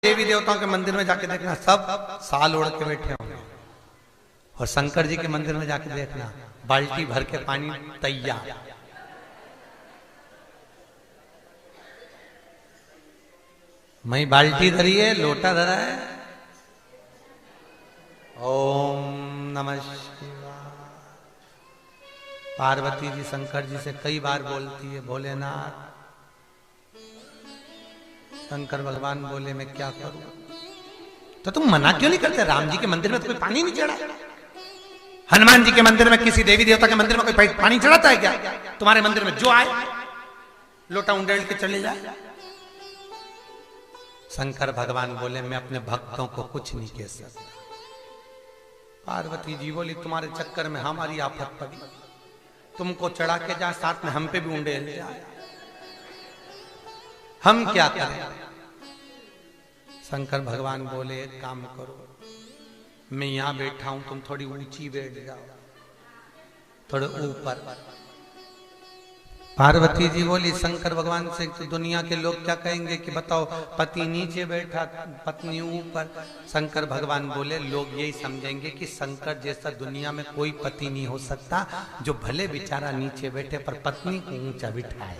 देवी देवताओं के मंदिर में जाके देखना, सब साल ओढ़ के बैठे होंगे। और शंकर जी के मंदिर में जाके देखना, बाल्टी भर के पानी तैयार। मैं बाल्टी धरी है, लोटा धरा है। ओम नमः शिवाय। पार्वती जी शंकर जी से कई बार बोलती है, भोलेनाथ। शंकर भगवान बोले मैं क्या करूं? तो तुम मना क्यों नहीं करते? राम जी के मंदिर में तो कोई पानी नहीं चढ़ा, हनुमान जी के मंदिर में, किसी देवी देवता के मंदिर में कोई पानी चढ़ाता है क्या? तुम्हारे मंदिर में जो आए लोटा उंडेल के चले जाए। शंकर भगवान बोले मैं अपने भक्तों को कुछ नहीं कह सकता। पार्वती जी बोली तुम्हारे चक्कर में हमारी आफत पड़ी, तुमको चढ़ा के जा, साथ में हम पे भी उंडेल जाए, हम क्या करें? शंकर भगवान बोले एक काम करो, मैं यहां बैठा हूं, तुम थोड़ी ऊंची बैठ जाओ, थोड़े ऊपर। पार्वती जी बोली शंकर भगवान से तो दुनिया के लोग क्या कहेंगे कि बताओ पति नीचे बैठा पत्नी ऊपर। शंकर भगवान बोले लोग यही समझेंगे कि शंकर जैसा दुनिया में कोई पति नहीं हो सकता, जो भले बेचारा नीचे बैठे पर पत्नी को ऊंचा बिठाए।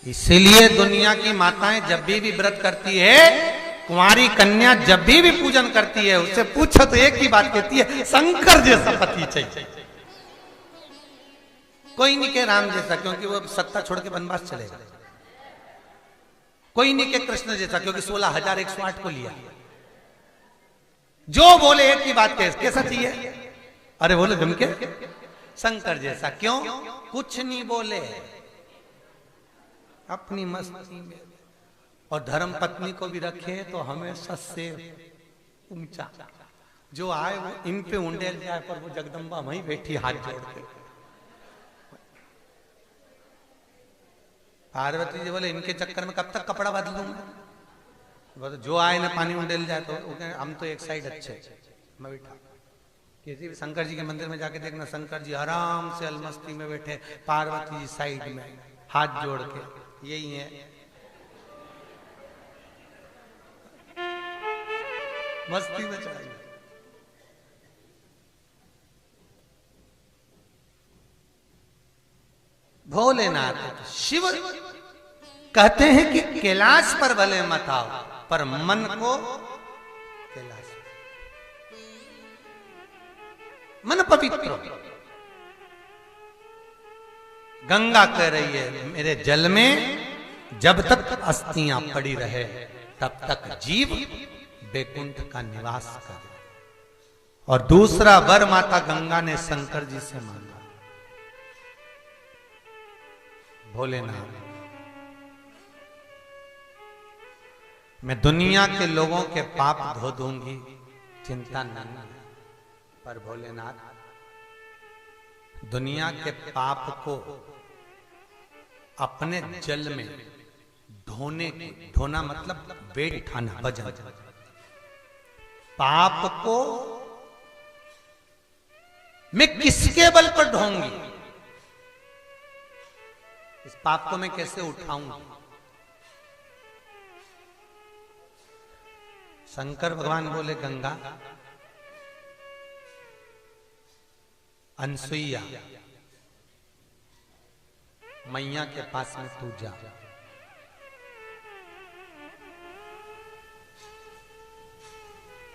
इसीलिए दुनिया की माताएं जब भी व्रत करती है, कुंवारी कन्या जब भी पूजन करती है, उससे पूछो तो एक ही बात कहती है, शंकर जैसा पति चाहिए। कोई नहीं के राम जैसा, क्योंकि वो सत्ता छोड़ के वनवास चलेगा। कोई नहीं के कृष्ण जैसा, क्योंकि 16,108 को लिया। जो बोले एक ही बात कैसा चाहिए? अरे बोले तुम के शंकर जैसा। क्यों? कुछ नहीं बोले, अपनी मस्ती में। और धर्म पत्नी को भी रखे तो हमेशा से ऊंचा, जो आए वो इन पे उंडेल जाए, पर वो जगदम्बा वहीं बैठी हाथ जोड़ के। पार्वती जी बोले इनके चक्कर में कब तक कपड़ा बदलूंगा? जो आए ना पानी उंडेल जाए तो हम तो एक साइड अच्छे। मैं बैठा किसी भी शंकर जी के मंदिर में जाके देखना, शंकर जी आराम से अलमस्ती में बैठे, पार्वती जी साइड में हाथ जोड़ के। यही है मस्ती में चलाइए। भोलेनाथ शिव कहते हैं कि कैलाश पर भले मत आओ, पर मन को कैलाश, मन पवित्र। गंगा कह रही है मेरे जल में जब तक अस्थियां पड़ी रहे तब तक जीव बैकुंठ का निवास करे। और दूसरा वर माता गंगा ने शंकर जी से मांगा, भोलेनाथ मैं दुनिया के लोगों के पाप धो दूंगी, चिंता नहीं है, पर भोलेनाथ दुनिया के पाप को अपने जल में ढोना मतलब बैठाना, भजन। पाप को मैं किसके बल पर ढोंगी? इस पाप को मैं कैसे उठाऊंगी? शंकर भगवान बोले गंगा, अनसुईया मैया के पास में तू जा,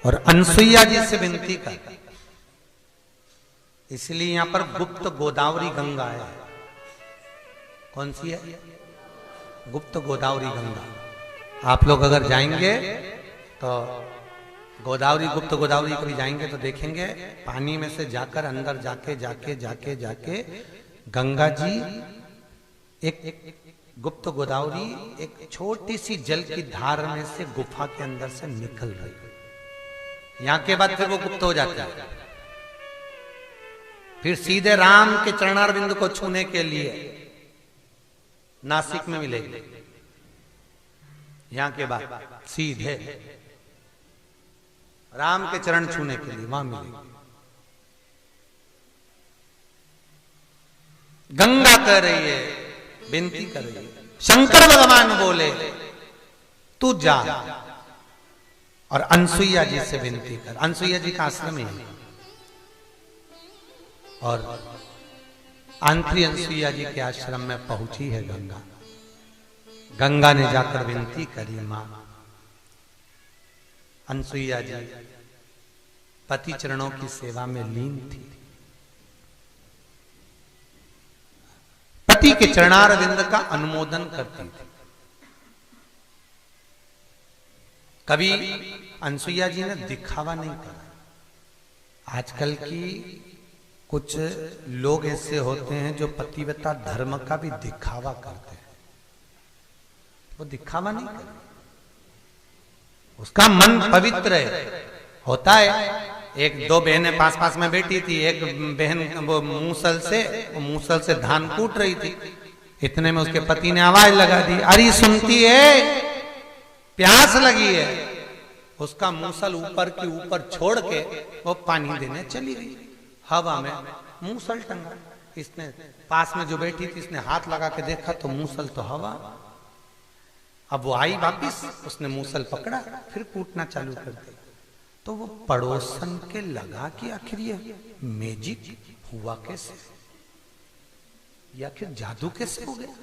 और अनसुईया जी से विनती कर। इसलिए यहां पर गुप्त गोदावरी गंगा है। कौन सी है? गुप्त गोदावरी गंगा। आप लोग अगर जाएंगे तो गोदावरी, गुप्त गोदावरी कभी जाएंगे तो देखेंगे, पानी में से जाकर अंदर जाके जाके जाके जाके गंगा जी एक गुप्त गोदावरी एक छोटी सी जल की धार में से गुफा के अंदर से निकल रही है। यहां के बाद फिर वो गुप्त हो जाता है, फिर सीधे राम के चरणारविंद को छूने के लिए नासिक में मिलेगी। यहां के बाद सीधे राम के चरण छूने के लिए वहां मिलेगी। गंगा कह रही है, विनती कर रही है, शंकर भगवान बोले तू जा और अनसुईया जी से विनती कर। अनसुईया जी का आश्रम ही है और आंत्री अनसुईया जी के आश्रम में पहुंची है गंगा। गंगा ने जाकर विनती करी, मां अनसुईया जी पति चरणों की सेवा में लीन थी। पति के चरणारविंद का अनुमोदन करती थी। कभी अनसुईया जी ने दिखावा नहीं करा। आजकल की कुछ लोग ऐसे होते हैं जो पतिव्रता धर्म का भी दिखावा करते हैं। वो दिखावा नहीं करते, उसका मन पवित्र है। होता है एक दो बहनें पास पास में बैठी थी, एक बहन वो मूसल से धान कूट रही थी। इतने में उसके पति ने आवाज लगा दी, अरे सुनती है, प्यास लगी है। उसका मूसल ऊपर के ऊपर छोड़ के वो पानी देने चली गई। हवा में मूसल टंगा। इसने पास में जो बैठी थी इसने हाथ लगा के देखा तो मूसल तो हवा। अब वो आई वापिस, उसने मूसल पकड़ा, फिर कूटना चालू कर दिया। तो वो पड़ोसन के लगा कि आखिर ये मैजिक हुआ कैसे, या आखिर जादू कैसे हो गया।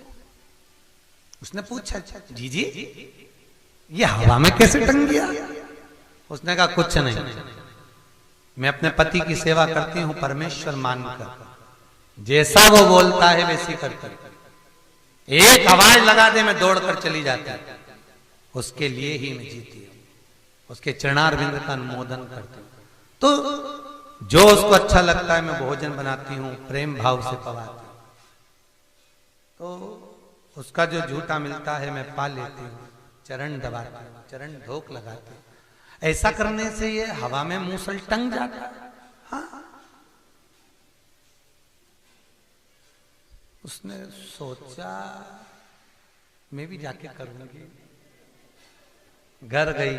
उसने पूछा, जी ये हवा में कैसे टंग गया। उसने कहा कुछ नहीं, मैं अपने पति की सेवा करती हूं परमेश्वर मानकर, जैसा वो बोलता है वैसी करती। एक आवाज लगा दे मैं दौड़कर चली जाती, उसके लिए ही मैं जीती हूं, उसके चरणारविंद का अनुमोदन करती हूं। तो जो उसको अच्छा लगता है मैं भोजन बनाती हूं, प्रेम भाव से पवाती हूं। तो उसका जो झूठा मिलता है मैं पा लेती हूं, चरण दबाती हूं, चरण धोख लगाती हूं। ऐसा करने से ये हवा में मूसल टंग जाता है। हाँ। उसने सोचा मैं भी जाके करूंगी। घर गई,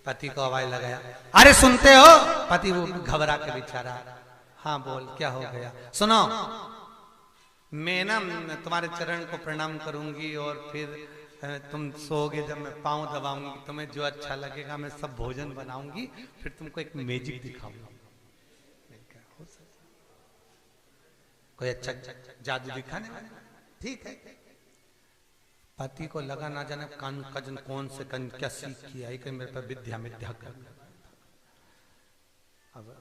पति को आवाज लगाया, अरे सुनते हो। पति वो घबरा के बेचारा, हाँ बोल क्या हो गया। सुनो, मैं ना तुम्हारे चरण को प्रणाम करूंगी और फिर तुम सोओगे, जब मैं पांव दबाऊंगी तुम्हें जो अच्छा लगेगा मैं सब भोजन बनाऊंगी, फिर तुमको एक मैजिक दिखाऊंगा। कोई अच्छा जादू दिखाने वाला, ठीक है। पति को लगा ना जाने कजन कौन से क्या सीख किया है, मेरे पर विद्या मिथ्या कर। अब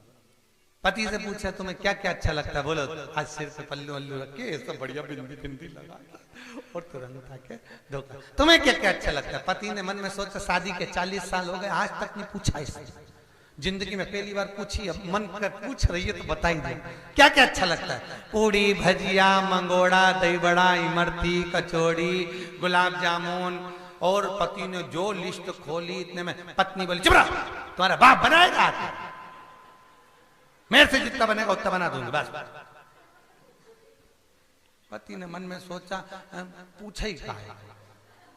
पति से पूछा तुम्हें क्या क्या अच्छा लगता है, बोलो। आज सिर पे पल्लू वल्लू रख के सब बढ़िया बिंदी बिंदी लगा और तुरंत आके धोखा। तुम्हें क्या क्या अच्छा लगता है। पति ने मन में सोचा शादी के 40 साल हो गए, आज तक नहीं पूछा इससे, जिंदगी में पहली बार पूछी। अब मन कर पूछ रही है तो बता ही दे क्या क्या अच्छा लगता है। पूड़ी भजिया मंगोड़ा दही बड़ा इमरती कचौड़ी गुलाब जामुन। और पति ने जो लिस्ट खोली इतने में पत्नी बोली, चुप रहो, तुम्हारा बाप बनाएगा, मेरे से जितना बनेगा उतना बना दूंगी बस। पति ने मन में सोचा पूछा ही क्या है।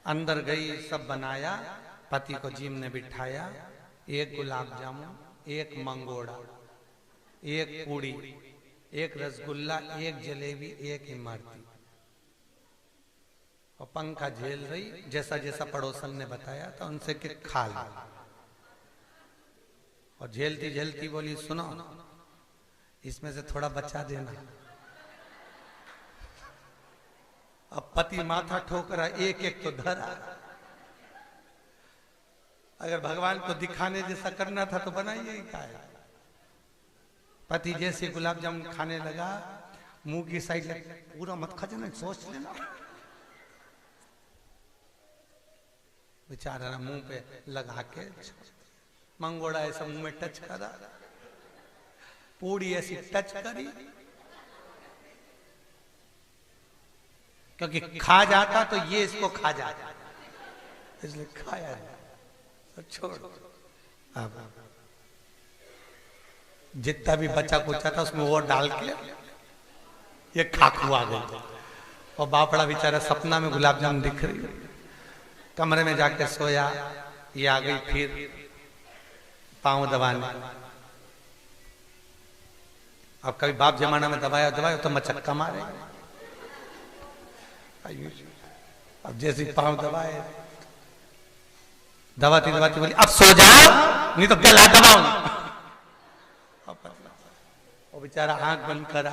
अंदर गई, सब बनाया। पति को जीम ने बिठाया, एक गुलाब जामुन, एक मंगोड़ा, एक पूड़ी, एक रसगुल्ला, एक जलेबी, एक इमरती। और पंखा झेल रही, जैसा जैसा पड़ोसन ने बताया था उनसे कि खा लो। और झेलती झेलती बोली, सुनो इसमें से थोड़ा बचा देना। अब पति माथा ठोक रहा, एक एक तो धरा। अगर भगवान को दिखाने जैसा करना था तो बनाइए ही खाए। पति जैसे गुलाब जामुन खाने लगा, मुंह की साइड पूरा मत खा जाना, सोच लेना। बेचारा मुंह पे लगा के मंगोड़ा ऐसा मुंह में टच करा, पूड़ी ऐसी टच करी, क्योंकि खा जाता तो ये इसको खा जाता, इसलिए खाया छोड़। अब जितना भी बचा कुचा था उसमें और डाल के ये खाकू आ गई। और बापड़ा बेचारा सपना में गुलाब जामुन दिख रही, कमरे में जाके सोया। ये आ गई फिर पांव दबाने। अब कभी बाप जमाना में दबाया तो मचक्का मारे। अब जैसे पांव दबाए, दबाती दबाती बोली अब सो जाओ नहीं तो गला दबाऊं। और बेचारा आंख बंद करा,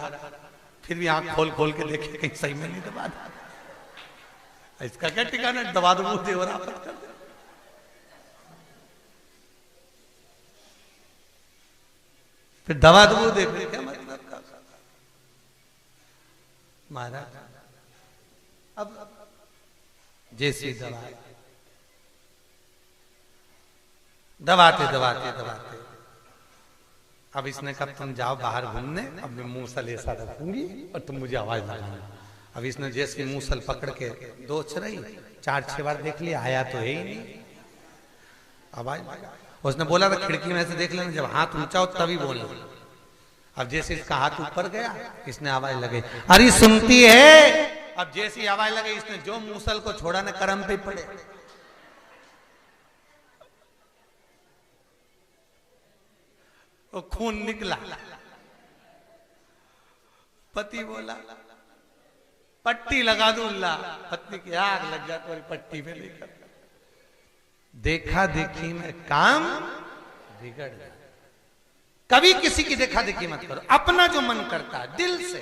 फिर भी आंख खोल खोल के देखे कहीं सही में नहीं दबा, इसका क्या ठिकाना, दबा दो मुंह दे और आपत कर दे। फिर दबा दो दे, फिर क्या मतलब का महाराज। अब जैसी दबाते दबाते दबाते अब इसने कहा तुम जाओ बाहर घूमने, अब मैं मूसल ऐसा रखूंगी और तुम मुझे आवाज लगाना। अब इसने जैसे मूसल पकड़ के दो चराई, 4-6 बार देख लिया, आया तो है ही नहीं आवाज। उसने बोला था खिड़की में से देख लेना, जब हाथ ऊंचा हो तभी बोलना। अब जैसे इसका हाथ ऊपर गया, इसने आवाज लगे, अरे सुनती है। अब जैसी आवाज लगे, इसने जो मूसल को छोड़ा ने करम पे पड़े। वो खून निकला। पति बोला पट्टी लगा दूं ला, पत्नी की आग लग जाती और पट्टी में लेकर। देखा देखी में काम बिगड़ गया। कभी किसी की देखा देखी मत करो, अपना जो मन करता है दिल से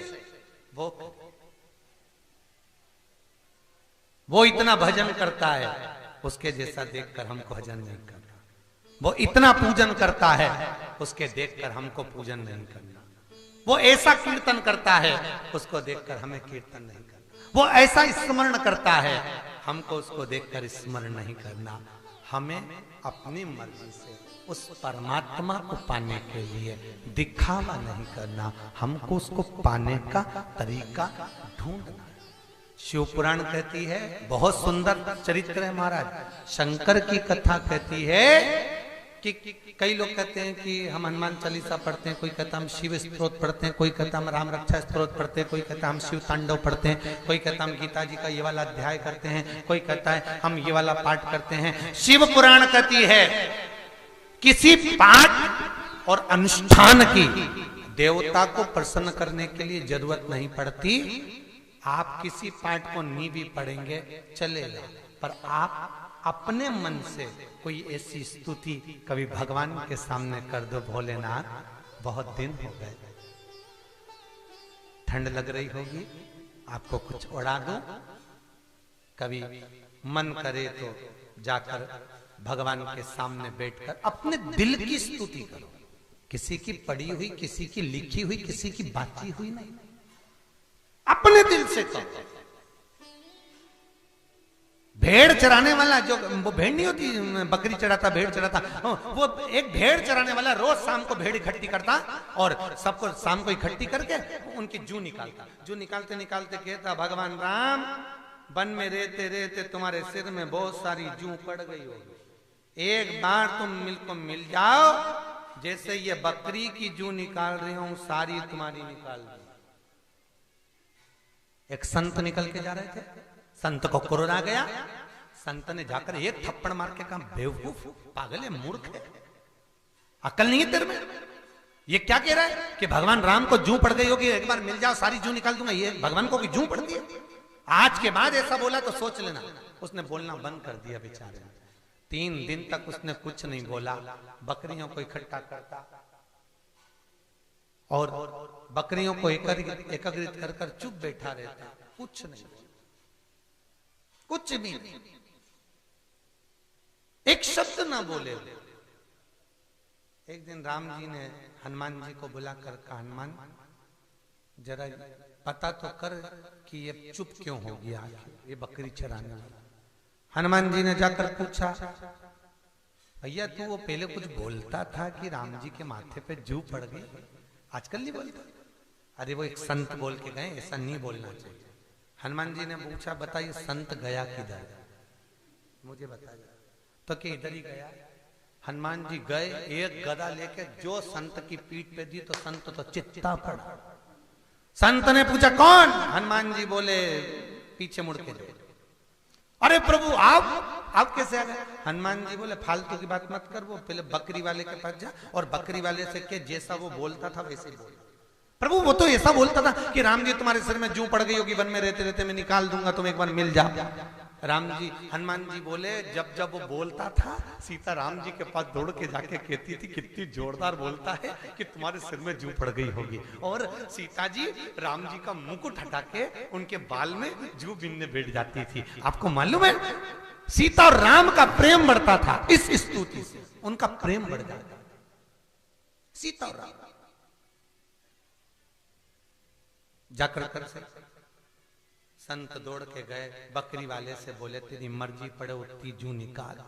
वो इतना भजन करता है, उसके जैसा देखकर हमको भजन नहीं करना। वो इतना पूजन करता है, उसके देखकर हमको पूजन नहीं करना। वो ऐसा कीर्तन करता है, उसको देखकर हमें कीर्तन नहीं करना। वो ऐसा स्मरण करता है, हमको उसको देखकर स्मरण नहीं करना। हमें अपनी मर्जी से उस परमात्मा को पाने के लिए दिखावा नहीं करना, हमको उसको पाने का तरीका ढूंढना। शिव पुराण कहती है, बहुत सुंदर चरित्र है महाराज। शंकर की कथा कहती है कि कई लोग कहते हैं कि हम हनुमान चालीसा पढ़ते हैं, कोई कहता हम शिव स्तोत्र पढ़ते हैं, कोई कहता हम राम रक्षा स्तोत्र पढ़ते हैं, कोई कहता हम शिव तांडव पढ़ते हैं, कोई कहता हम गीता जी का ये वाला अध्याय करते हैं, कोई कहता है हम ये वाला पाठ करते हैं। शिव पुराण कहती है किसी पाठ और अनुष्ठान की देवता को प्रसन्न करने के लिए जरूरत नहीं पड़ती। आप किसी पाठ को नहीं भी पढ़ेंगे चलेगा, पर आप अपने मन से कोई ऐसी स्तुति कभी भगवान के सामने कर दो, भोलेनाथ बहुत दिन हो गए, ठंड लग रही होगी, आपको कुछ उड़ा दो। कभी मन करे तो जाकर भगवान के सामने बैठकर अपने दिल की स्तुति करो। किसी की पढ़ी हुई, किसी की लिखी हुई, किसी की बाती हुई नहीं, अपने दिल से करो। भेड़ चराने वाला, जो वो भेड़ नहीं होती, बकरी चराता भेड़ चराता, वो एक भेड़ चराने वाला रोज शाम को भेड़ इकट्ठी करता और सबको शाम को इकट्ठी करके उनकी जू निकालता। जू निकालते निकालते कहता, भगवान राम वन में रहते रहते तुम्हारे सिर में बहुत सारी जू पड़ गई होगी, एक बार तुम मिल जाओ, जैसे ये बकरी की जू निकाल रही हूं सारी तुम्हारी निकाल दी। एक संत निकल के जा रहे थे, संत को क्रोध आ गया। संत ने जाकर एक थप्पड़ मार के कहा, बेवकूफ, पागल है, मूर्ख है, अकल नहीं है तेरे में। ये क्या कह रहा है कि भगवान राम को जू पड़ गई होगी, एक बार मिल जाओ सारी जू निकाल दूंगा। ये भगवान को भी जू पड़ती है? आज के बाद ऐसा बोला तो सोच लेना। उसने बोलना बंद कर दिया बेचारे। 3 दिन तक उसने कुछ नहीं बोला। बकरियों को इकट्ठा करता और बकरियों को एकत्रित कर चुप बैठा रहता, कुछ नहीं, कुछ भी नहीं, एक शब्द ना बोले। एक दिन राम जी ने हनुमान जी को बुलाकर कहा, हनुमान जरा पता तो कर कि ये चुप क्यों हो गया, ये बकरी चराने वाला। हनुमान जी ने जाकर पूछा, भैया तू वो पहले कुछ बोलता था कि राम जी के माथे पे जू पड़ गई, आजकल नहीं बोलता। अरे वो एक संत बोल के गए, ऐसा नहीं बोलना चाहिए। हनुमान जी ने पूछा, बताइए संत गया किधर, मुझे बताइए। तो कि इधर ही गया। हनुमान जी गए, एक गदा लेके जो संत की पीठ पे दी तो संत तो चित्ता पड़ा। संत ने पूछा कौन? हनुमान जी बोले पीछे मुड़ के दो। अरे प्रभु आप कैसे आ गए? हनुमान जी बोले फालतू की बात मत कर, वो पहले बकरी वाले के पास जा और बकरी वाले से के जैसा वो बोलता था वैसे ही बोल। प्रभु वो तो ऐसा बोलता था कि राम जी तुम्हारे सिर में जू पड़ गई होगी, वन में रहते रहते मैं निकाल दूंगा, तुम एक बार मिल जा। राम जी, हनुमान जी बोले, जब जब वो बोलता था सीता राम जी के पास दौड़ के जाके कहती थी कितनी जोरदार बोलता है कि तुम्हारे सिर में जू पड़ गई होगी। और सीता जी राम जी का मुकुट हटा के उनके बाल में जू बिनने बैठ जाती थी। आपको मालूम है सीता और राम का प्रेम बढ़ता था इस स्तुति से, उनका प्रेम बढ़ जाता। सीता और राम जाकर कर से संत दौड़ के गए, बकरी वाले से बोले तेरी मर्जी पड़े उतनी जू निकाल।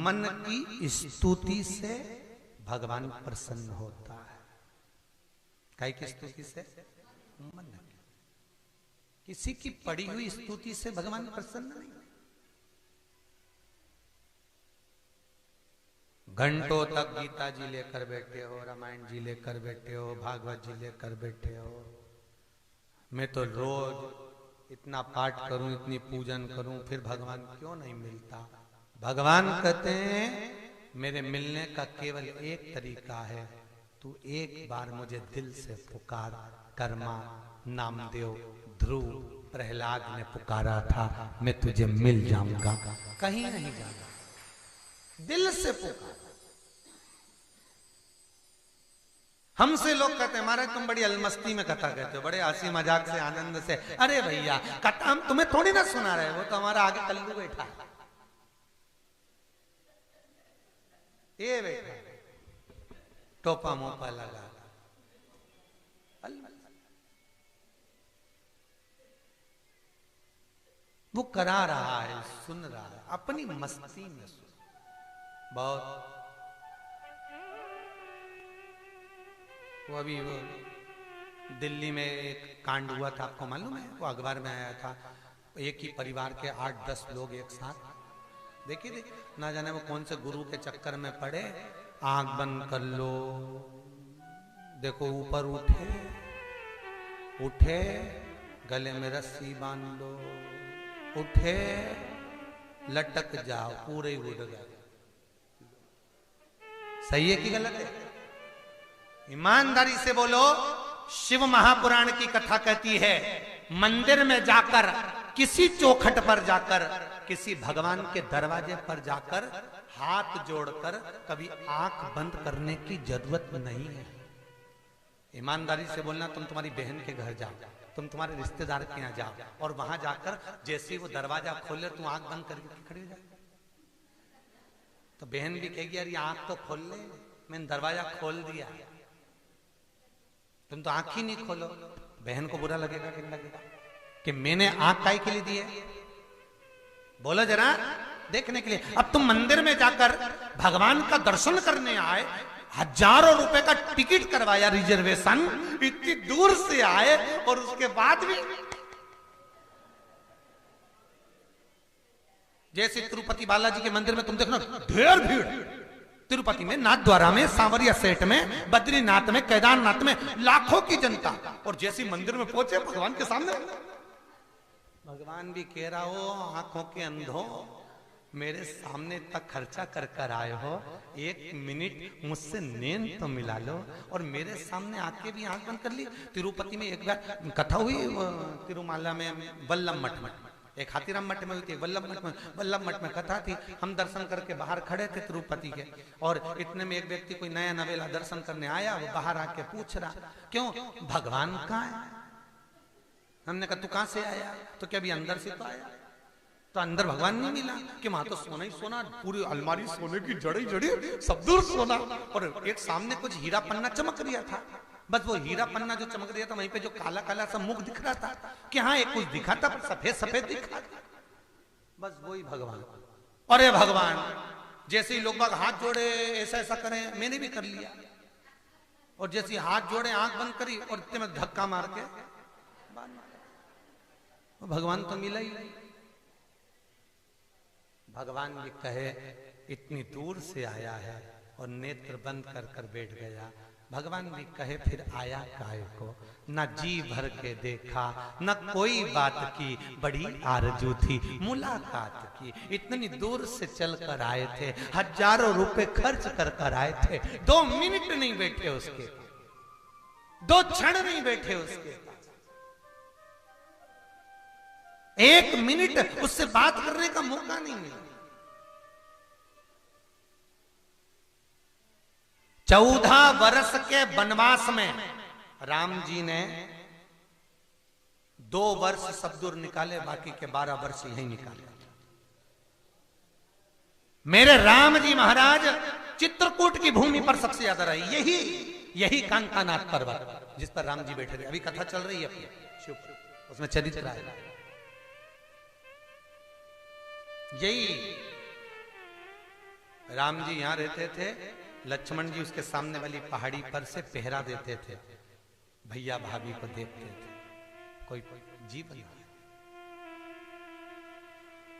मन की स्तुति से भगवान प्रसन्न होता है। काय की स्तुति से? मन की। किसी की पड़ी हुई स्तुति से भगवान प्रसन्न नहीं। घंटों तक गीता जी लेकर बैठे हो, रामायण जी लेकर बैठे हो, भागवत जी लेकर बैठे हो। मैं तो रोज इतना पाठ करूं, इतनी पूजन करूं, फिर भगवान क्यों नहीं मिलता? भगवान कहते हैं मेरे मिलने का केवल एक तरीका है, तू एक बार मुझे दिल से पुकार। कर्मा, नामदेव, ध्रुव, प्रहलाद ने पुकारा था, मैं तुझे मिल जाऊंगा, कहीं नहीं जाऊंगा, दिल से पुकार। हमसे लोग कहते हैं महाराज तुम बड़ी अलमस्ती में कथा कहते हो, बड़े हंसी मजाक से आनंद से। अरे भैया कथा हम तुम्हें थोड़ी ना सुना रहे, वो तो हमारा आगे कल्लू बैठा है, ये बैठा टोपा मोपा लगा, वो करा रहा है, सुन रहा है अपनी मस्ती में। बहुत वो अभी वो दिल्ली में एक कांड हुआ था, आपको मालूम है? वो अखबार में आया था, एक ही परिवार के 8-10 लोग एक साथ, देखिए ना जाने वो कौन से गुरु के चक्कर में पड़े, आंख बंद कर लो, देखो ऊपर उठे उठे, गले में रस्सी बांध लो, उठे लटक जाओ, पूरे ही उड़ गए। सही है कि गलत है? ईमानदारी से बोलो। शिव महापुराण की कथा कहती है मंदिर में जाकर, किसी चौखट पर जाकर, किसी भगवान के दरवाजे पर जाकर हाथ जोड़कर कभी आंख बंद करने की जरूरत नहीं है। ईमानदारी से बोलना, तुम तुम्हारी बहन के घर जाओ, तुम तुम्हारे रिश्तेदार के यहाँ जाओ और वहां जाकर जैसे वो दरवाजा खोले तुम आंख बंद करके खड़ी हो जाओ, तो बहन भी कहेगी यार ये आंख तो खोल ले, मैंने दरवाजा खोल दिया, तुम तो आंख ही नहीं खोलो। बहन को बुरा लगेगा कि नहीं लगेगा कि मैंने आंख काहे के लिए दी है? बोलो जरा, देखने के लिए। अब तुम मंदिर में जाकर भगवान का दर्शन करने आए, हजारों रुपए का टिकट करवाया, रिजर्वेशन, इतनी दूर से आए और उसके बाद भी जैसे तिरुपति बालाजी के मंदिर में तुम देखना ढेर भीड़, तिरुपति में, नाथद्वारा में, सांवरिया सेठ में, बद्रीनाथ में, केदारनाथ में लाखों की जनता, और जैसे मंदिर में पहुंचे भगवान के सामने, भगवान भी कह रहा हो आंखों के अंधों, मेरे सामने तक खर्चा कर कर आए हो, एक मिनट मुझसे नींद तो मिला लो, और मेरे सामने आके भी आंख बंद कर ली। तिरुपति में एक बार कथा हुई, तिरुमाला में, वल्लभ मठ में, एक हाथीराम मठ में हुई थी, वल्लभ मठ में कथा थी। हम दर्शन करके बाहर खड़े थे तिरुपति के, और इतने में एक व्यक्ति कोई नया नवेला दर्शन करने आया, वो बाहर आके पूछ रहा क्यों भगवान कहाँ है? हमने कहा तू कहां से आया? तो क्या अभी अंदर से तो आया? तो अंदर भगवान नहीं मिला कि वहां तो सोना ही सोना, पूरी अलमारी सोने की जड़ी जड़ी, सब दूर सोना, और एक सामने कुछ हीरा पन्ना चमक रहा था, बस वो हीरा पन्ना जो चमक रहा था वहीं पे जो काला काला सा मुख दिख रहा था कि हाँ एक कुछ दिखा था, सफेद सफेद दिखा था, बस वही भगवान। अरे भगवान, जैसे ही लोग बाग हाथ जोड़े ऐसा ऐसा करें, मैंने भी कर लिया, और जैसे हाथ जोड़े आंख बंद करी और इतने में धक्का मार के भगवान तो मिला ही नहीं। भगवान भी कहे इतनी दूर से आया है और नेत्र बंद कर कर बैठ गया। भगवान भी कहे फिर आया काहे को? न जी भर के देखा, न कोई बात की, बड़ी आरजू थी मुलाकात की। इतनी दूर से चल कर आए थे, हजारों रुपए खर्च कर कर आए थे, 2 मिनट नहीं बैठे उसके, 2 क्षण नहीं बैठे उसके, 1 मिनट उससे बात करने का मौका नहीं मिला। 14 वर्ष के वनवास में राम जी ने 2 वर्ष सबदूर निकाले, बाकी के 12 वर्ष यही निकाले। मेरे राम जी महाराज चित्रकूट की भूमि पर सबसे ज्यादा रहे। यही कांकानाथ पर्वत जिस पर राम जी बैठे थे। अभी कथा चल रही है अपनी शिव, उसमें चरित्र है। यही राम जी यहां रहते थे, लक्ष्मण जी उसके सामने वाली पहाड़ी पर से पहरा देते थे, भैया भाभी को देखते थे। कोई जीवन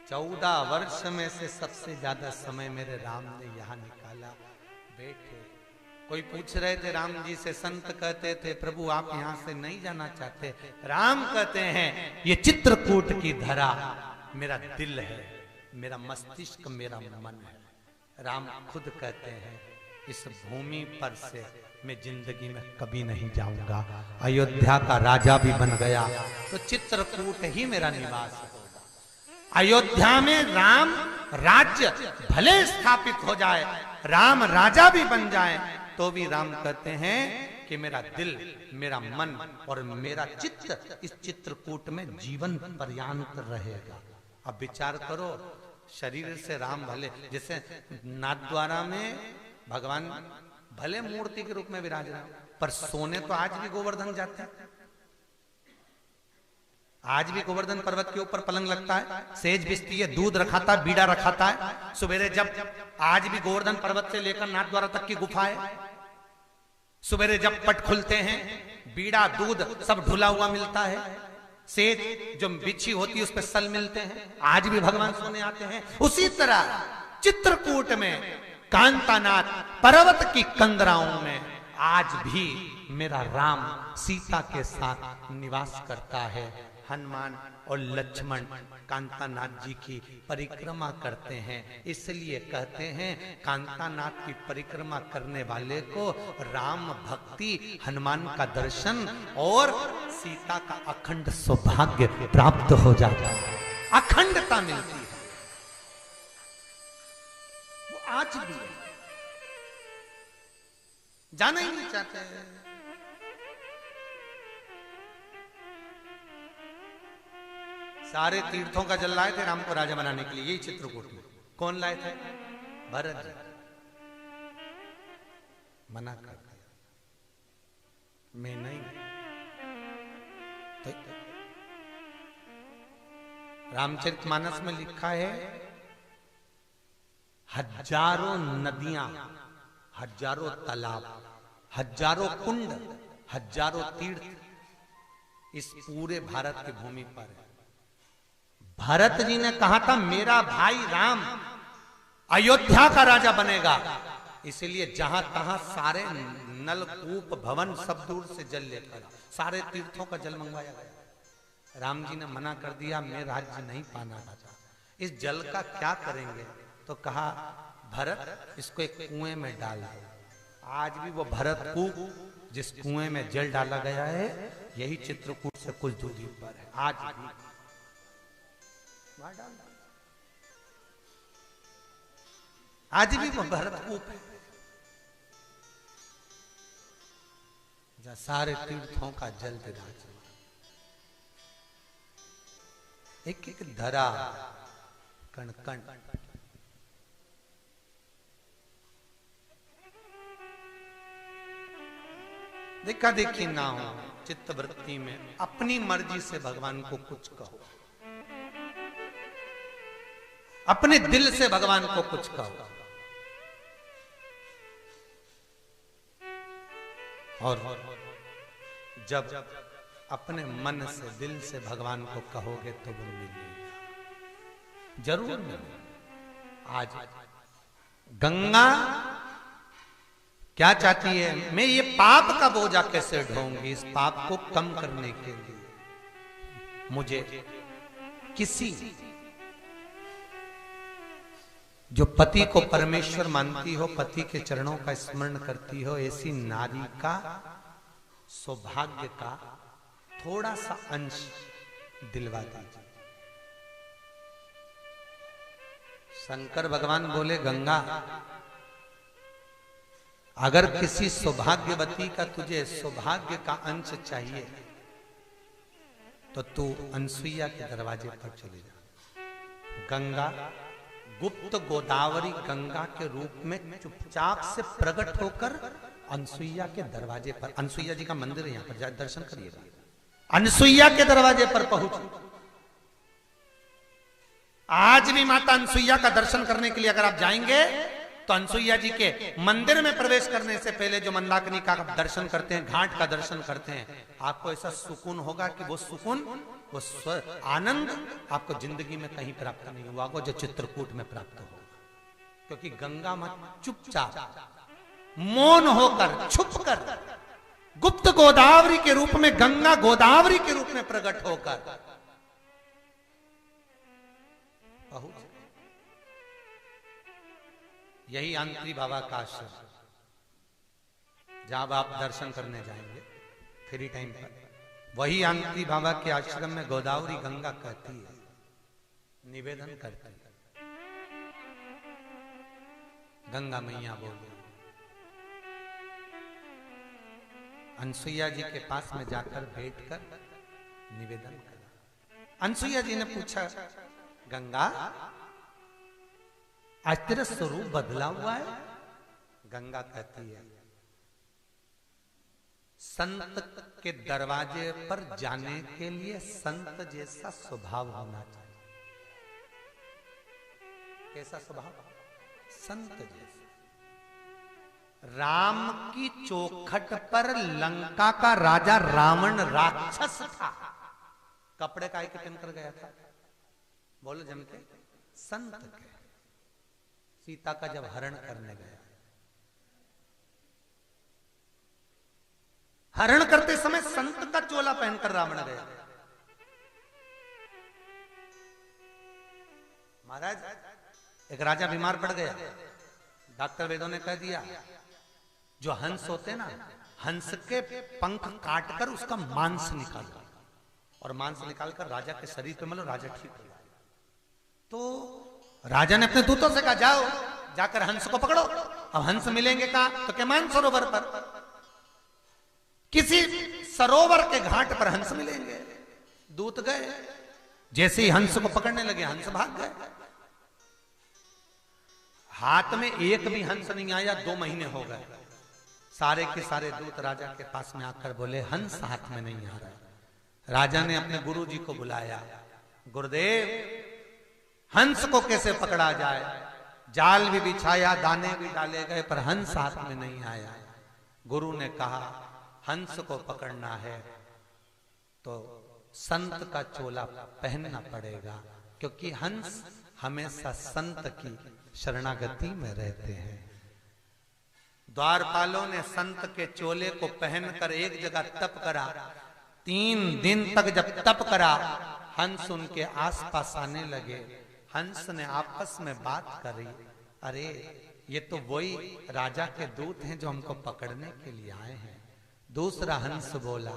14 वर्ष में से सबसे ज्यादा समय मेरे राम ने यहां निकाला, बैठे। कोई पूछ रहे थे राम जी से, संत कहते थे प्रभु आप यहां से नहीं जाना चाहते? राम कहते हैं ये चित्रकूट की धरा मेरा दिल है, मेरा मस्तिष्क, मेरा मन है। राम खुद कहते हैं इस भूमि पर से मैं जिंदगी में कभी नहीं जाऊंगा। अयोध्या का राजा भी बन गया तो चित्रकूट ही मेरा निवास होगा। अयोध्या में राम राज्य भले स्थापित हो जाए, राम राजा भी बन जाए, तो भी राम कहते हैं कि मेरा दिल, मेरा मन और मेरा चित्त इस चित्रकूट में जीवन पर्यंत रहेगा। अब विचार करो, शरीर से राम भले, जैसे नाथद्वारा में भगवान भले मूर्ति के रूप में विराज रहे, पर सोने तो आज भी गोवर्धन जाते हैं। आज भी गोवर्धन पर्वत के ऊपर पलंग लगता है, सेज बिछती है, दूध रखाता है, बीड़ा रखाता है। सवेरे जब आज भी गोवर्धन पर्वत से लेकर नाथद्वारा तक की गुफा है, सवेरे जब पट खुलते हैं, बीड़ा दूध सब ढुला हुआ मिलता है, सेज जो बिछी होती है उस पर सल मिलते हैं। आज भी भगवान सोने आते हैं। उसी तरह चित्रकूट में कांतानाथ पर्वत की कंदराओं में आज भी मेरा राम सीता के साथ निवास करता है। हनुमान और लक्ष्मण कांतानाथ जी की परिक्रमा करते हैं, इसलिए कहते हैं कांतानाथ की परिक्रमा करने वाले को राम भक्ति, हनुमान का दर्शन और सीता का अखंड सौभाग्य प्राप्त हो जाता है, अखंडता मिलती है। वो आज भी जाना ही नहीं चाहते हैं। सारे तीर्थों का जल लाए थे राम को राजा बनाने के लिए, यही चित्रकूट में। कौन लाए थे? भरत जी। मना कर दिया, मैं नहीं। तो रामचरितमानस में लिखा है हजारों नदियां, हजारों तालाब, हजारों कुंड, हजारों तीर्थ इस पूरे भारत की भूमि पर है। भरत जी ने कहा था मेरा भाई राम अयोध्या का राजा बनेगा, इसलिए जहां तहां सारे नलकूप भवन सब दूर से जल लेकर सारे तीर्थों का जल मंगवाया गया। राम जी ने मना कर दिया, मैं राज्य नहीं पाना चाहता, इस जल का क्या करेंगे? तो कहा भरत इसको एक कुएं में डाल दो। आज भी वो भरत कूप जिस कुएं में जल डाला गया है यही चित्रकूट से कुछ दूरी पर है। आज भी आज भी वो भरत कूप है जहां सारे तीर्थों का जल विराज, एक एक धरा कण कण। देखा देखी ना हो चित्त वृत्ति में, अपनी मर्जी से भगवान को कुछ कहो, अपने दिल से भगवान को कुछ कहो। और जब अपने मन से, दिल से भगवान को कहोगे तो वो मिलेगा, जरूर मिलेगा। आज गंगा क्या चाहती है? मैं ये पाप का बोझा कैसे ढोऊंगी? इस पाप को कम करने के लिए मुझे किसी जो पति को परमेश्वर मानती हो, पति के चरणों का स्मरण करती हो, ऐसी नारी का सौभाग्य का थोड़ा सा अंश दिलवा दीजिए। शंकर भगवान बोले गंगा, अगर किसी सौभाग्यवती का तुझे सौभाग्य का अंश चाहिए तो तू अनसुईया के दरवाजे पर चले जा। गंगा गुप्त गोदावरी गंगा के रूप में चुपचाप से प्रकट होकर अनसुईया के दरवाजे पर, अनसुईया जी का मंदिर है यहाँ पर, जाकर दर्शन करिएगा। अनसुईया के दरवाजे पर पहुंची। आज भी माता अनसुईया का दर्शन करने के लिए अगर आप जाएंगे तो अनसुईया जी के मंदिर में प्रवेश करने से पहले जो मंदाकिनी का दर्शन करते हैं, घाट का दर्शन करते हैं, आपको ऐसा सुकून होगा कि वो सुकून, वो आनंद आपको जिंदगी में कहीं प्राप्त नहीं हुआ होगा जो चित्रकूट में प्राप्त होगा। क्योंकि गंगा माता चुपचाप मौन होकर, छुपकर, गुप्त गोदावरी के रूप में, गंगा गोदावरी के रूप में प्रकट होकर पहुंच। यही आंत्री बाबा का आश्रम, जब आप दर्शन करने जाएंगे फ्री टाइम पर, वही आंत्री बाबा के आश्रम में गोदावरी गंगा कहती है, निवेदन करती है। गंगा मैया बोली। अनसुईया जी के पास में जाकर बैठकर निवेदन करा। अनसुईया जी ने पूछा, गंगा आज तेरा स्वरूप बदला हुआ है? गंगा कहती है, संत के दरवाजे पर जाने के लिए संत जैसा स्वभाव होना चाहिए। कैसा स्वभाव? संत जैसा। राम की चौखट पर लंका का राजा रावण राक्षस था, कपड़े काहे के पहन कर गया था? बोलो जम के, संत के। सीता का जब हरण करने गया, हरण करते समय संत का चोला पहनकर रावण गया। महाराज, एक राजा बीमार पड़ गया, डॉक्टर वेदों ने कह दिया जो हंस होते ना, हंस के पंख काटकर उसका मांस निकालो, और मांस निकालकर राजा के शरीर पे मलो, राजा ठीक हो जाए। तो राजा ने अपने दूतों से कहा, जाओ जाकर हंस को पकड़ो। अब हंस मिलेंगे कहां? तो के मानसरोवर पर, किसी सरोवर के घाट पर हंस मिलेंगे। दूत गए, जैसे ही हंस को पकड़ने लगे हंस भाग गए। हाथ में एक भी हंस नहीं आया, 2 महीने हो गए। सारे के सारे दूत राजा के पास में आकर बोले, हंस हाथ में नहीं आ रहा। राजा ने अपने गुरु जी को बुलाया, गुरुदेव हंस को कैसे पकड़ा जाए? जाल भी बिछाया, दाने भी डाले गए, पर हंस हाथ में नहीं आया। गुरु ने कहा, हंस को पकड़ना है तो संत का चोला पहनना पड़ेगा, क्योंकि हंस हमेशा संत की शरणागति में रहते हैं। द्वारपालों ने संत के चोले को पहनकर एक जगह तप करा। 3 दिन तक जब तप करा, हंस उनके आसपास आने लगे। हंस ने आपस में बात करी, अरे ये तो वही राजा के दूत हैं जो हमको पकड़ने के लिए आए हैं। दूसरा हंस बोला,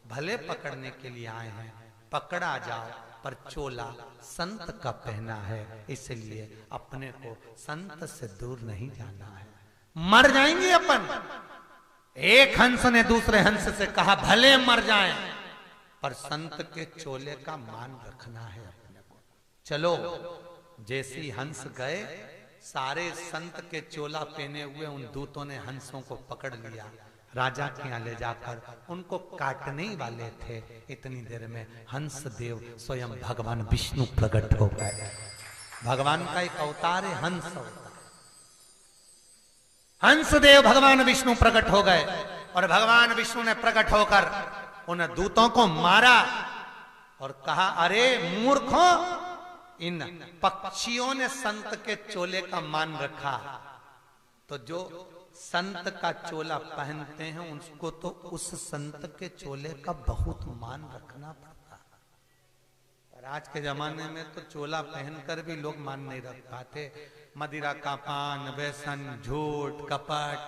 भले पकड़ने के लिए आए हैं, पकड़ा जाओ, पर चोला संत का पहना है, इसलिए अपने को संत से दूर नहीं जाना है, मर जाएंगे अपन। एक हंस ने दूसरे हंस से कहा, भले मर जाएं, पर संत के चोले का मान रखना है अपने को। चलो। जैसे ही हंस गए, सारे संत के चोला पहने हुए उन दूतों ने हंसों को पकड़ लिया, राजा के यहाँ ले जाकर उनको काटने ही वाले थे। इतनी देर में हंस देव स्वयं भगवान विष्णु प्रकट हो गए। भगवान का एक अवतार है हंस अवतार। हंस देव भगवान विष्णु प्रकट हो गए, और भगवान विष्णु ने प्रकट होकर उन दूतों को मारा और कहा, अरे मूर्खों, इन पक्षियों ने संत के चोले का मान रखा, तो जो संत का चोला पहनते हैं उसको तो उस संत के चोले का बहुत मान रखना पड़ता। और आज के जमाने में तो चोला पहनकर भी लोग मान नहीं रख पाते। मदिरा का पान, व्यसन, झूठ, कपट,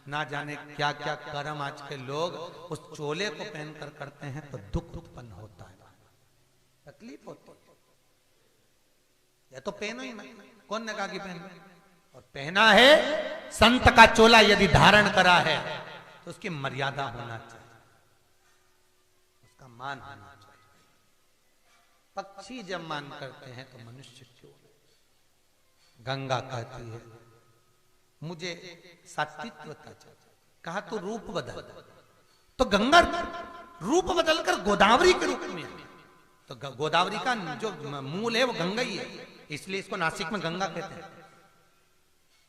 ना जाने क्या क्या कर्म आज के लोग उस चोले को पहनकर करते हैं, तो दुख उत्पन्न होता है, तकलीफ होती है। या तो पहनो ही मत। कौन ने कहा कि पहनो? और पहना है संत का चोला यदि धारण करा है तो उसकी मर्यादा होना चाहिए, उसका मान होना चाहिए। पक्षी जब मान करते हैं तो मनुष्य क्यों? गंगा कहती है मुझे सात्विकता चाहिए। कहा तो रूप बदल, तो गंगा रूप बदलकर गोदावरी के रूप में, तो गोदावरी का जो मूल है वो गंगा ही है, इसलिए इसको नासिक में गंगा कहते हैं।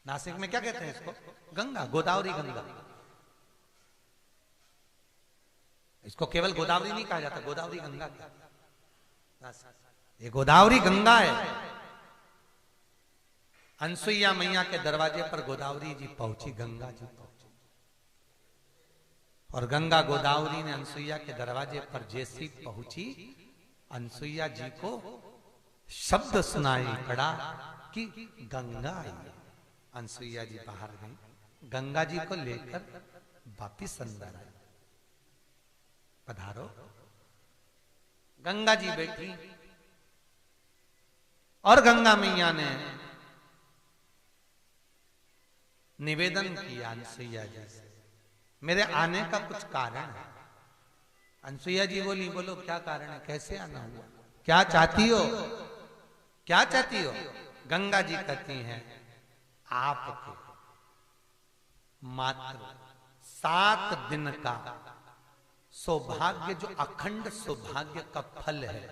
नासिक में क्या कहते हैं इसको? गंगा, गोदावरी गंगा। इसको केवल गोदावरी नहीं कहा जाता, गोदावरी गंगा कहते। ये गोदावरी गंगा है। अनसुईया मैया के दरवाजे पर गोदावरी जी पहुंची, गंगा जी पहुंची, और गंगा गोदावरी ने अनसुईया के दरवाजे पर जैसी पहुंची, अनसुईया जी को शब्द सुनाई पड़ा कि गंगा आई। अनसुईया जी बाहर गई, गंगा जी को लेकर वापिस अंदर आई। पधारो। गंगा जी बैठी और गंगा मैया ने निवेदन किया अनसुईया जी से, मेरे आने का कुछ कारण है। अनसुईया जी बोली, बोलो क्या कारण है, कैसे आना हुआ, क्या चाहती हो, क्या चाहती हो? गंगा जी कहती हैं आपके मात्र 7 दिन का सौभाग्य, जो अखंड सौभाग्य का फल है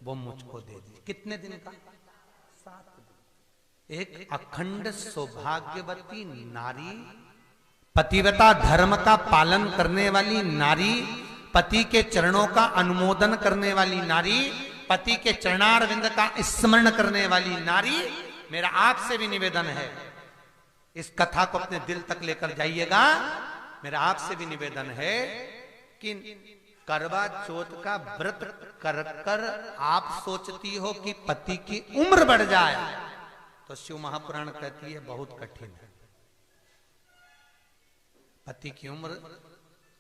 वो मुझको दे दी। कितने दिन का? 7 दिन। एक अखंड सौभाग्यवती नारी, पतिव्रता धर्म का पालन करने वाली नारी, पति के चरणों का अनुमोदन करने वाली नारी, पति के चरणारविंद का स्मरण करने वाली नारी। मेरा आपसे भी निवेदन है, इस कथा को अपने दिल तक लेकर जाइएगा। मेरा आपसे भी निवेदन है कि करवा चौथ का व्रत कर कर आप सोचती हो कि पति की उम्र बढ़ जाए, तो शिव महापुराण कहती है बहुत कठिन है। पति की उम्र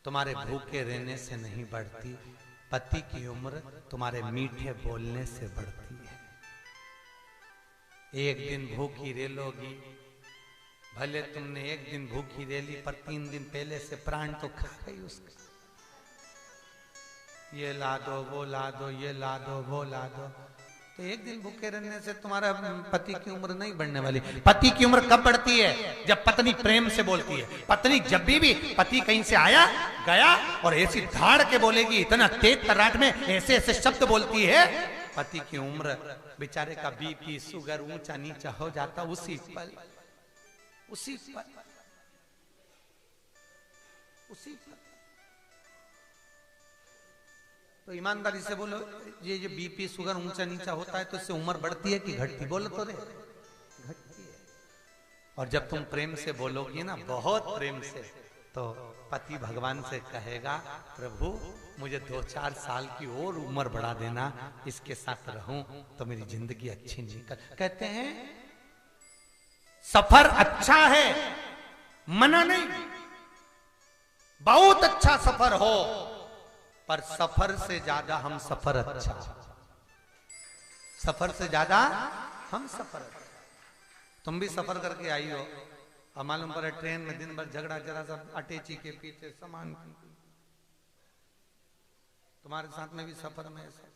तुम्हारे भूखे रहने से नहीं बढ़ती, पति की उम्र तुम्हारे मीठे बोलने से बढ़ती है। एक दिन भूखी रह लोगी, भले तुमने एक दिन भूखी रह ली, पर 3 दिन पहले से प्राण तो खा गई उसका। ये ला दो, वो ला दो, ये ला दो, वो ला दो, तो एक दिन भूखे रहने से तुम्हारा पति की उम्र नहीं बढ़ने वाली। पति की उम्र कब बढ़ती है? जब पत्नी प्रेम से बोलती है। पत्नी जब भी पति कहीं से आया गया और ऐसी धाड़ के बोलेगी, इतना तेज तराट में ऐसे ऐसे शब्द बोलती है, पति की उम्र, बेचारे का बीपी शुगर ऊंचा नीचा हो जाता उसी पल, उसी पल, उसी पल। तो ईमानदारी से बोलो, ये जो बीपी शुगर ऊंचा नीचा होता है तो इससे उम्र बढ़ती है कि घटती? बोलो तो रे, घटती है। और जब तुम प्रेम से बोलोगी ना, बहुत प्रेम से, तो पति भगवान से कहेगा, प्रभु मुझे 2-4 साल की और उम्र बढ़ा देना, इसके साथ रहूं तो मेरी जिंदगी अच्छी निकल। कहते हैं सफर अच्छा है, मना नहीं, बहुत अच्छा सफर हो, पर सफर से ज्यादा हम सफर अच्छा, सफर से ज्यादा हम सफर। तुम भी सफर करके आई हो, अब मालूम पड़े ट्रेन में दिन भर झगड़ा, जरा सा अटैची के पीछे सामान, तुम्हारे साथ में भी सफर में ऐसा।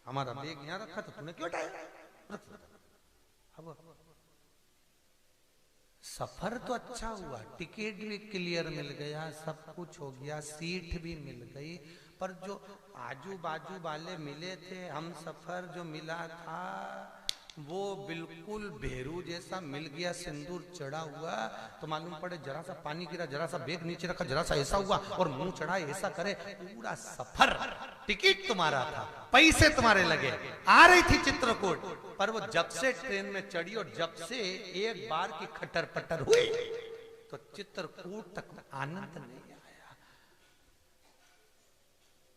हमारा बैग यहाँ रखा था, तूने क्यों उठाया? सफर तो अच्छा हुआ, टिकट भी क्लियर मिल गया, सब कुछ हो गया, सीट भी मिल गई, पर जो आजू बाजू वाले मिले थे, हम सफर जो मिला था वो बिल्कुल भेरू जैसा मिल गया, सिंदूर चढ़ा हुआ। तो मालूम पड़े जरा सा पानी गिरा, जरा सा बैग नीचे रखा, जरा सा ऐसा हुआ और मुंह चढ़ा, ऐसा करे, पूरा सफर। टिकट तुम्हारा था, पैसे तुम्हारे लगे, आ रही थी चित्रकूट, पर वो जब से ट्रेन में चढ़ी और जब से एक बार की खटर पटर हुई तो चित्रकूट तक आनंद नहीं आया।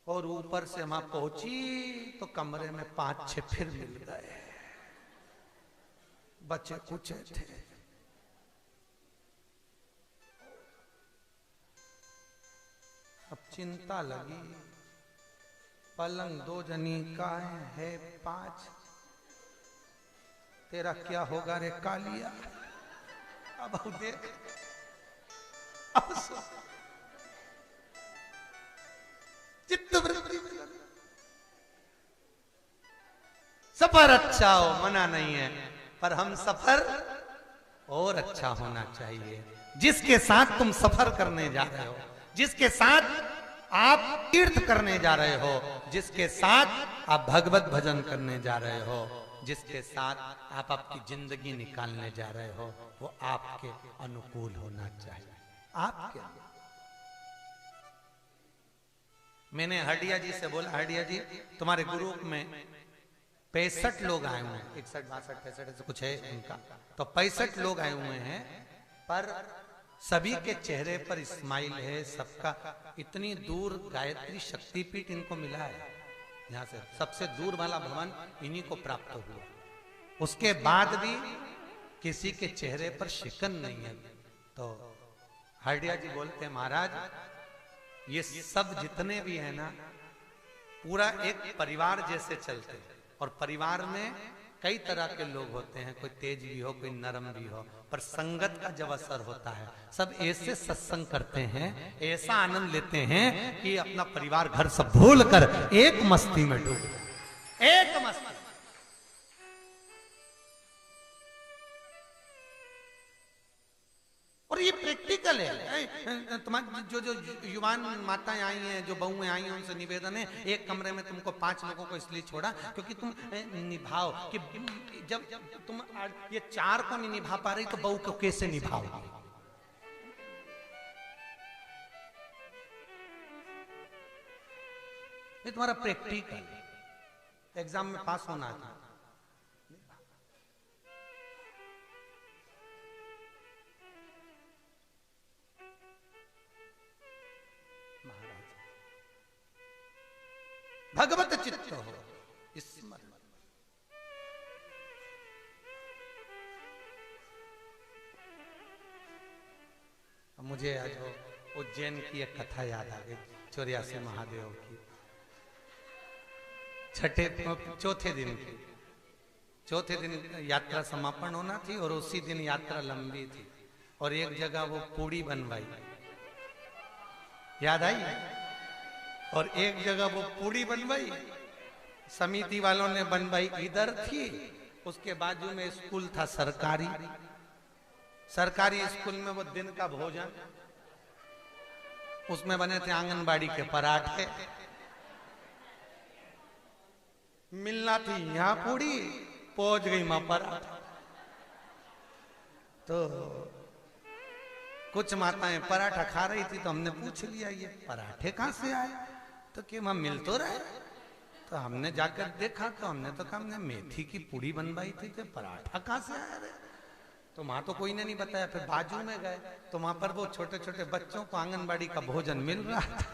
और ऊपर से वहां पहुंची तो कमरे में 5-6 फिर मिल गए, बच्चे कुछ थे। अब चिंता लगी, पलंग दो जनी का है 5, तेरा क्या होगा रे कालिया। अब देख, अब चित्तवृत्ति सफर अच्छा हो, मना नहीं है, पर हम सफर और अच्छा होना चाहिए। जिसके साथ तुम सफर करने जा रहे हो, जिसके साथ आप तीर्थ करने जा रहे हो, जिसके साथ आप भगवत भजन करने जा रहे हो, जिसके साथ आप आपकी जिंदगी निकालने जा रहे हो, वो आपके अनुकूल होना चाहिए। आपके मैंने हरडिया जी से बोला, हरडिया जी तुम्हारे ग्रुप में 65 लोग आए हुए हैं, 61 62 65 ऐसे कुछ है उनका, तो 65 लोग आए हुए हैं, पर सभी के चेहरे पर स्माइल है, सबका। इतनी दूर गायत्री शक्तिपीठ इनको मिला है, यहाँ से सबसे दूर वाला भवन इन्हीं को प्राप्त हुआ, उसके बाद भी किसी के चेहरे पर शिकन नहीं है। तो हरडिया जी बोलते हैं, महाराज ये सब जितने भी है ना, पूरा एक परिवार जैसे चलते हैं, और परिवार में कई तरह के लोग होते हैं, कोई तेज भी हो, कोई नरम भी हो, पर संगत का जब असर होता है, सब ऐसे सत्संग करते हैं, ऐसा आनंद लेते हैं कि अपना परिवार घर सब भूल कर एक मस्ती में डूब गए, एक मस्ती। और ये प्रैक्टिकल है। तुम्हारे जो युवान माताएं आई हैं, जो बहुएं आई हैं, उनसे निवेदन है, एक कमरे में तुमको 5 लोगों को इसलिए छोड़ा क्योंकि तुम निभाओ, कि जब तुम ये 4 को नहीं निभा पा रही तो बहू को कैसे निभाओ। ये तुम्हारा प्रैक्टिकल एग्जाम में पास होना था। भगवत चित्त हो स्मरण। मुझे आज उज्जैन की एक कथा याद आ गई, 84 महादेव की। चौथे दिन यात्रा समापन होना थी, और उसी दिन यात्रा लंबी थी, और एक जगह वो पूड़ी बनवाई, याद आई, और एक जगह वो पूड़ी बनवाई, समिति वालों ने बनवाई इधर थी, उसके बाजू में स्कूल था सरकारी स्कूल में वो दिन का भोजन, उसमें बने थे आंगनबाड़ी के पराठे, मिलना थी यहाँ पूड़ी, पहुंच गई मां पराठा। तो कुछ माताएं पराठा खा रही थी, तो हमने पूछ लिया ये पराठे कहां से आए, तो कि वहां मिल तो रहे। तो हमने जाकर देखा, तो हमने तो कहा हमने मेथी की पूड़ी बनवाई थी, तो पराठा कहां से आया रे। तो वहां तो कोई ने नहीं बताया। फिर बाजू में गए तो वहां पर वो छोटे छोटे बच्चों को आंगनबाड़ी का भोजन मिल रहा था।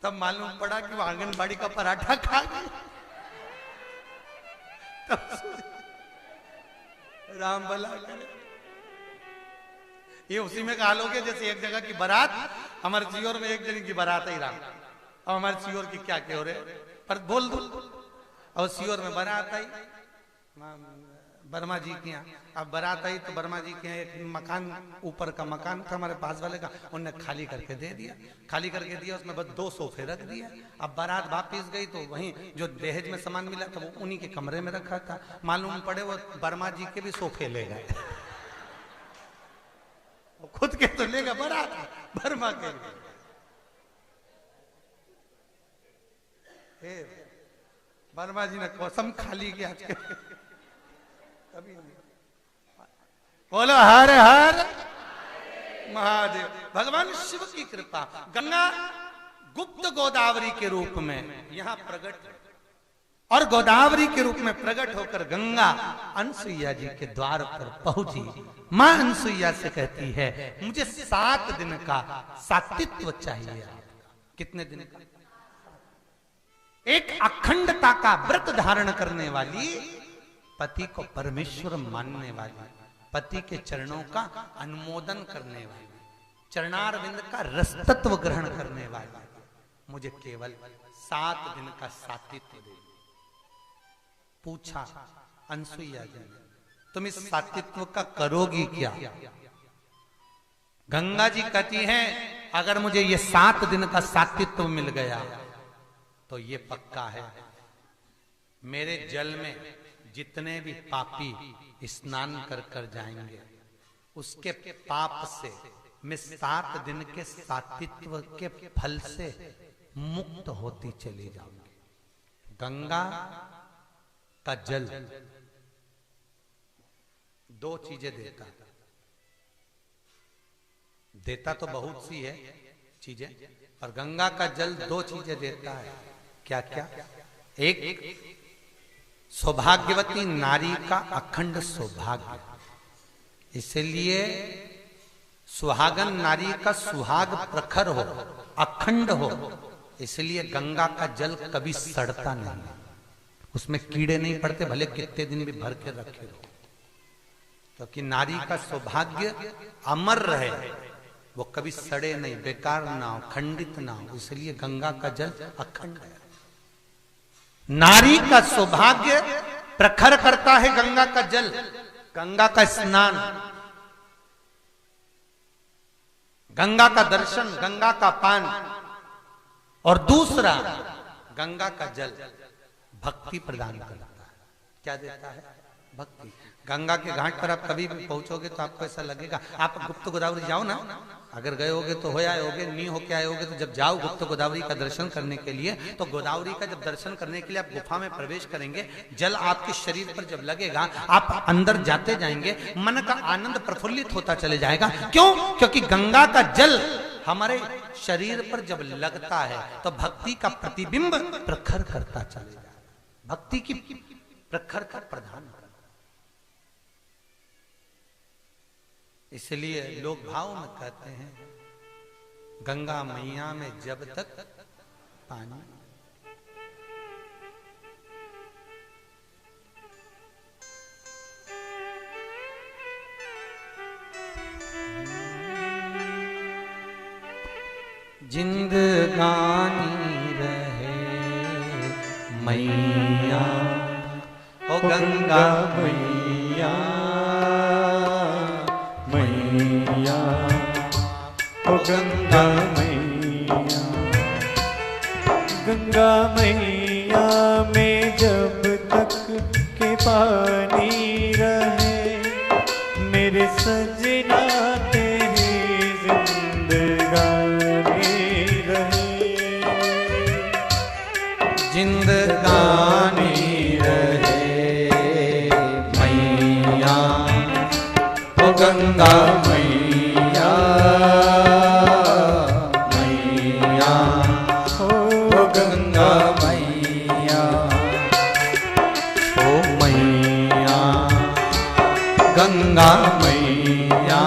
तब मालूम पड़ा कि वो आंगनबाड़ी का पराठा खा गए। राम भला करे। ये उसी में हाल हो गया जैसे एक जगह की बारात, हमारे चियोर में एक जगह की बारात ही राम, अब हमारे चियोर की क्या क्या हो रहे, पर बोल दो। और चियोर में बारात आई वर्मा जी के यहाँ। अब बारात आई तो वर्मा जी के यहाँ एक मकान, ऊपर का मकान था हमारे पास वाले का, उनने खाली करके दे दिया। खाली करके दिया, उसमें बस 2 सोफे रख दिए। अब बारात वापिस गई तो वहीं जो दहेज में सामान मिला था वो उन्हीं के कमरे में रखा था। मालूम पड़े वो वर्मा जी के भी सोफे ले गए। खुद के तो ले गए, बारात वर्मा के लिए। वर्मा जी ने कसम खाली किया कभी नहीं। बोलो हर हर महादेव। भगवान शिव की कृपा, गंगा गुप्त गोदावरी के रूप में यहाँ प्रकट, और गोदावरी के रूप में प्रकट होकर गंगा अनसुईया जी के द्वार पर पहुंची। मां अनसुईया से कहती है मुझे 7 दिन का सात्वित्व चाहिए। कितने दिन का? एक अखंडता का व्रत धारण करने वाली, पति को परमेश्वर मानने वाली, पति के चरणों का अनुमोदन करने वाली, चरणारविंद का रसतत्व ग्रहण करने वाली, मुझे केवल 7 दिन का सातित्व दे। पूछा अनसुईया जी ने, तुम इस सातित्व का करोगी क्या? गंगा जी कहती हैं, अगर मुझे ये 7 दिन का सातित्व मिल गया तो ये पक्का है, मेरे जल में जितने भी पापी स्नान कर कर जाएंगे उसके पाप से मैं 7 दिन के सातित्व के फल से मुक्त होती चली जाऊंगी। गंगा का जल 2 चीजें देता तो बहुत सी है चीजें, पर गंगा का जल 2 चीजें देता है। क्या क्या? एक सौभाग्यवती नारी का अखंड सौभाग्य, इसलिए सुहागन नारी का सुहाग प्रखर हो, अखंड हो, इसलिए गंगा का जल कभी सड़ता नहीं, उसमें कीड़े नहीं पड़ते, भले कितने दिन भी भर के रखे हो, क्योंकि नारी का सौभाग्य अमर रहे, वो कभी सड़े नहीं, बेकार ना हो, खंडित ना हो, इसलिए गंगा का जल अखंड है। नारी का सौभाग्य प्रखर करता है गंगा का जल, गंगा का स्नान, गंगा का दर्शन, गंगा का पान। और दूसरा, गंगा का जल भक्ति प्रदान करता है। क्या देता है? भक्ति। गंगा के घाट पर आप कभी भी पहुंचोगे तो आपको ऐसा लगेगा, आप गुप्त गोदावरी जाओ ना, अगर गए होगे तो हो आए होगे, नहीं होके आए होगे तो जब जाओ गुप्त गोदावरी का दर्शन करने के लिए, तो गोदावरी का जब दर्शन करने के लिए आप गुफा में प्रवेश करेंगे, जल आपके शरीर पर जब लगेगा, आप अंदर जाते जाएंगे, मन का आनंद प्रफुल्लित होता चले जाएगा। क्यों? क्योंकि गंगा का जल हमारे शरीर पर जब लगता है तो भक्ति का प्रतिबिंब प्रखर करता चले जाएगा, भक्ति की प्रखर का प्रधान। इसलिए लोग भाव में कहते हैं, गंगा मैया में जब तक पानी। जिंदगानी रहे मैया, ओ गंगा मैया, मैया, ओ गंगा मैया, गंगा मैया में जब तक के पानी रहे, मेरे सजना तेरी जिंदगानी रहे, जिंदगानी रहे मैया, ओ गंगा मैया, मैया, ओ गंगा मैया, ओ मैया, गंगा मैया,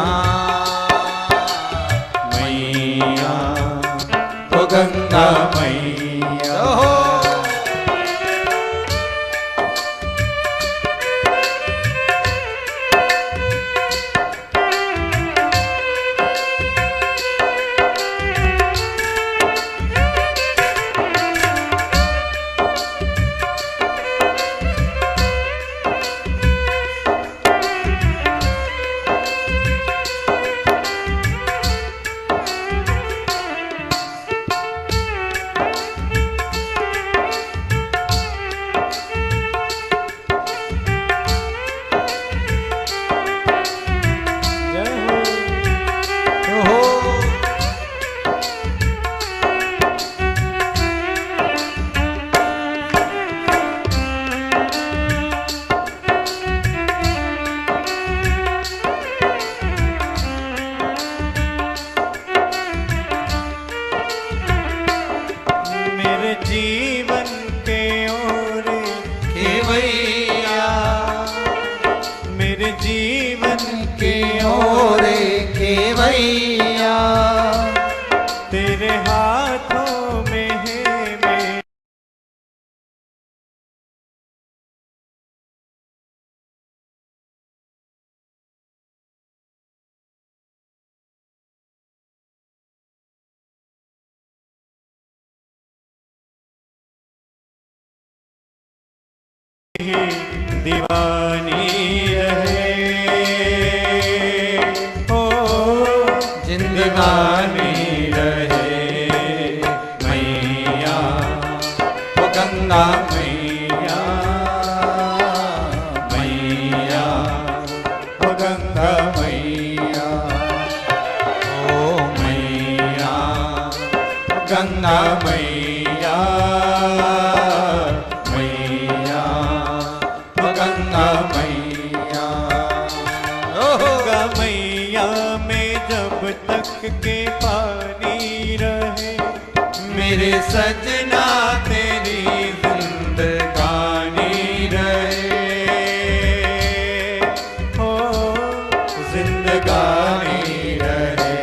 मैया, ओ गंगा मैया। ही दीवानी रहे, ओ जिंदगानी रहे मैया, ओ गंगा मैया, मैया, ओ गंगा मैया, ओ मैया, ओ गंगा मैया, मैया, ओ गंगा मैया। गंगा मैया में जब तक के पानी रहे, मेरे सजना तेरी जिंदगानी रहे, हो जिंदगानी रहे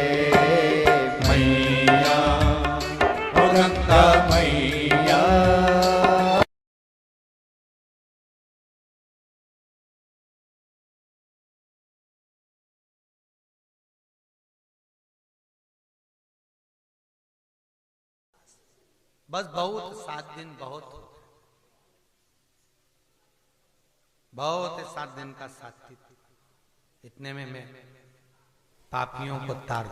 मैया, ओ गंगा मैया। बस बहुत 7 दिन बहुत बहुत है, 7 दिन का साथी, इतने में मैं पापियों को तार